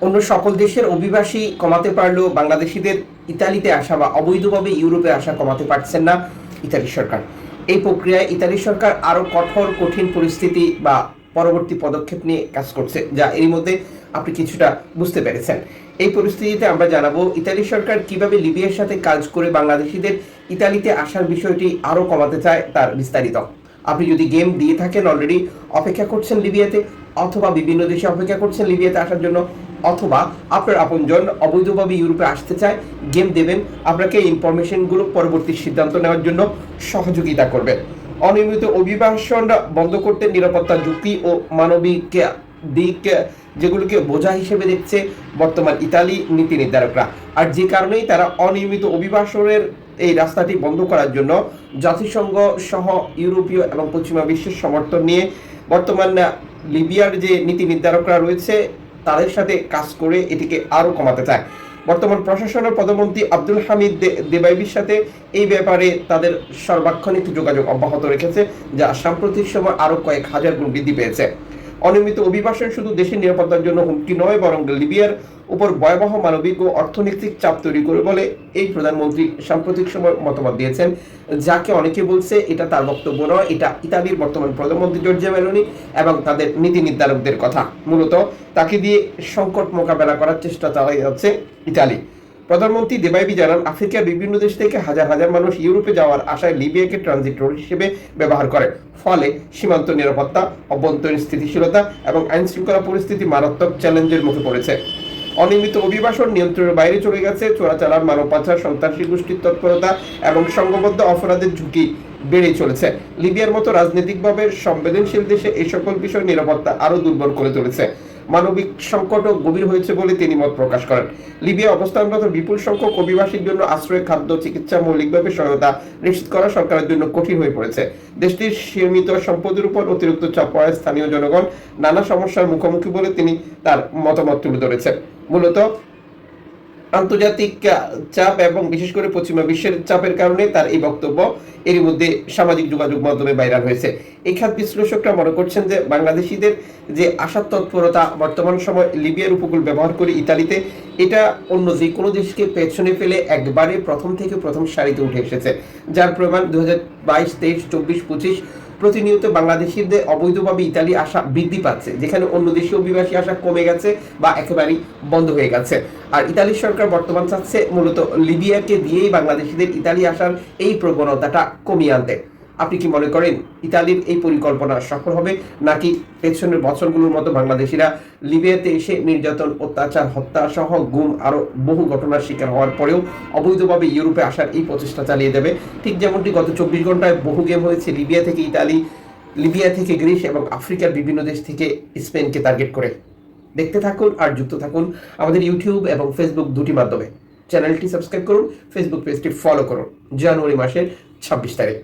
অন্য সকল দেশের অভিবাসী কমাতে পারলেও বাংলাদেশিদের ইতালিতে আসা বা অবৈধভাবে ইউরোপে আসা কমাতে পারছেন না ইতালি সরকার। এই প্রক্রিয়ায় ইতালি সরকার আরো কঠিন পরিস্থিতি বা পরবর্তী পদক্ষেপ নিয়ে কাজ করছে, যা এর মধ্যে আপনি কিছুটা বুঝতে পেরেছেন। এই পরিস্থিতিতে আমরা জানাবো ইতালি সরকার কিভাবে লিবিয়ার সাথে কাজ করে বাংলাদেশিদের ইতালিতে আসার বিষয়টি আরো কমাতে চায় তার বিস্তারিত। আপনি যদি গেম দিয়ে থাকেন, অলরেডি অপেক্ষা করছেন লিবিয়াতে, অথবা বিভিন্ন দেশে অপেক্ষা করছেন লিবিয়াতে আসার জন্য, অথবা আপনার আপনজন অবৈধভাবে ইউরোপে আসতে চায়, গেম দেবেন, আপনাকে ইনফরমেশনগুলো পরবর্তী সিদ্ধান্ত নেওয়ার জন্য সহযোগিতা করবেন। অনিয়মিত অভিবাসন বন্ধ করতে নিরাপত্তা ঝুঁকি ও মানবিক দিক যেগুলোকে বোঝা হিসেবে দেখছে বর্তমান ইতালি নীতি নির্ধারকরা, আর যে কারণেই তারা অনিয়মিত অভিবাসনের এই রাস্তাটি বন্ধ করার জন্য জাতিসংঘ সহ ইউরোপীয় এবং পশ্চিমা বিশ্বের সমর্থন নিয়ে বর্তমান লিবিয়ার যে নীতি নির্ধারকরা রয়েছে তাদের সাথে কাজ করে এটিকে আরো কমাতে চায়। বর্তমান প্রশাসনের প্রধানমন্ত্রী আব্দুল হামিদ দেবাইবির সাথে এই ব্যাপারে তাদের সর্বাক্ষণিক যোগাযোগ অব্যাহত রেখেছে, যা সাম্প্রতিক সময় আরো কয়েক হাজার গুণ বৃদ্ধি পেয়েছে। অনিয়মিত অভিবাসন শুধু দেশের নিরাপত্তার জন্য হুমকি নয়, বরং লিবিয়ার উপর ভয়াবহ মানবিক ও অর্থনৈতিক চাপ তৈরি করে বলে এই প্রধানমন্ত্রী সাম্প্রতিক সময় মতামত দিয়েছেন, যাকে অনেকে বলছে এটা তার বক্তব্য নয়, এটা ইতালির বর্তমান প্রধানমন্ত্রী জর্জিয়া মেলোনি এবং তাদের নীতি নির্ধারকদের কথা। মূলত তাকে দিয়ে সংকট মোকাবেলা করার চেষ্টা চালিয়ে যাচ্ছে ইতালি। প্রধানমন্ত্রী দেবাইবি জানান, আফ্রিকার বিভিন্ন দেশ থেকে হাজার হাজার মানুষ ইউরোপে যাওয়ার আশায় লিবিয়াকে ট্রানজিট রোড হিসেবে ব্যবহার করে। ফলে সীমান্ত নিরাপত্তা, অভ্যন্তরীণ স্থিতিশীলতা এবং আইন শৃঙ্খলা পরিস্থিতি মারাত্মক চ্যালেঞ্জের মুখে পড়েছে। অনিয়মিত অভিবাসন নিয়ন্ত্রণের বাইরে চলে গেছে, চোরাচালান, মানব পাচার, সন্ত্রাসী গোষ্ঠীর তৎপরতা এবং সংঘবদ্ধ অপরাধের ঝুঁকি বেড়ে চলেছে। লিবিয়ার মতো রাজনৈতিকভাবে সংবেদনশীল দেশে এই সকল বিষয় নিরাপত্তা আরো দুর্বল করে তুলেছে। মানবিক সংকটও গভীর হয়েছে বলে তিনি মত প্রকাশ করেন। লিবিয়া অবস্থানরত বিপুল সংখ্যক অভিবাসীর জন্য আশ্রয়, খাদ্য, চিকিৎসা, মৌলিকভাবে সহায়তা নিশ্চিত করা সরকারের জন্য কঠিন হয়ে পড়েছে। দেশটির সীমিত সম্পদের উপর অতিরিক্ত চাপ পড়ায় স্থানীয় জনগণ নানা সমস্যার মুখোমুখি বলে তিনি তার মতামত তুলে ধরেছেন। মূলত আন্তর্জাতিক চাপ এবং বিশেষ করে পশ্চিমা বিশ্বের চাপের কারণে তার এই বক্তব্য এরই মধ্যে সামাজিক যোগাযোগ মাধ্যমে ভাইরাল হয়েছে। এই খাত বিশ্লেষকরা মনে করছেন যে বাংলাদেশিদের যে আশার তৎপরতা বর্তমান সময় লিবিয়ার উপকূল ব্যবহার করে ইতালিতে, এটা অন্য যে কোনো দেশকে পেছনে ফেলে একবারে প্রথম সারিতে উঠে এসেছে, যার প্রমাণ 2022, 23, 24, 25 প্রতিনিয়ত বাংলাদেশিদের অবৈধভাবে ইতালি আসা বৃদ্ধি পাচ্ছে, যেখানে অন্য দেশীয় অভিবাসী আসা কমে গেছে বা একেবারেই বন্ধ হয়ে গেছে। আর ইতালি সরকার বর্তমান চাচ্ছে মূলত লিবিয়াকে দিয়েই বাংলাদেশিদের ইতালি আসার এই প্রবণতাটা কমিয়ে আনতে। আপনি কি মনে করেন ইতালির এই পরিকল্পনা সফল হবে, নাকি পেছনের বছরগুলোর মতো বাংলাদেশিরা লিবিয়াতে এসে নির্যাতন, অত্যাচার, হত্যা সহ গুম আরো বহু ঘটনার শিকার হওয়ার পরেও অবৈধভাবে ইউরোপে আসার এই প্রচেষ্টা চালিয়ে দেবে? ঠিক যেমনটি গত 24 ঘন্টায় বহু গেম হয়েছে লিবিয়া থেকে ইতালি, লিবিয়া থেকে গ্রিস এবং আফ্রিকার বিভিন্ন দেশ থেকে স্পেনকে টার্গেট করে। দেখতে থাকুন আর যুক্ত থাকুন আমাদের ইউটিউব এবং ফেসবুক দুটি মাধ্যমে। চ্যানেলটি সাবস্ক্রাইব করুন, ফেসবুক পেজটি ফলো করুন। জানুয়ারি মাসের 26 তারিখ।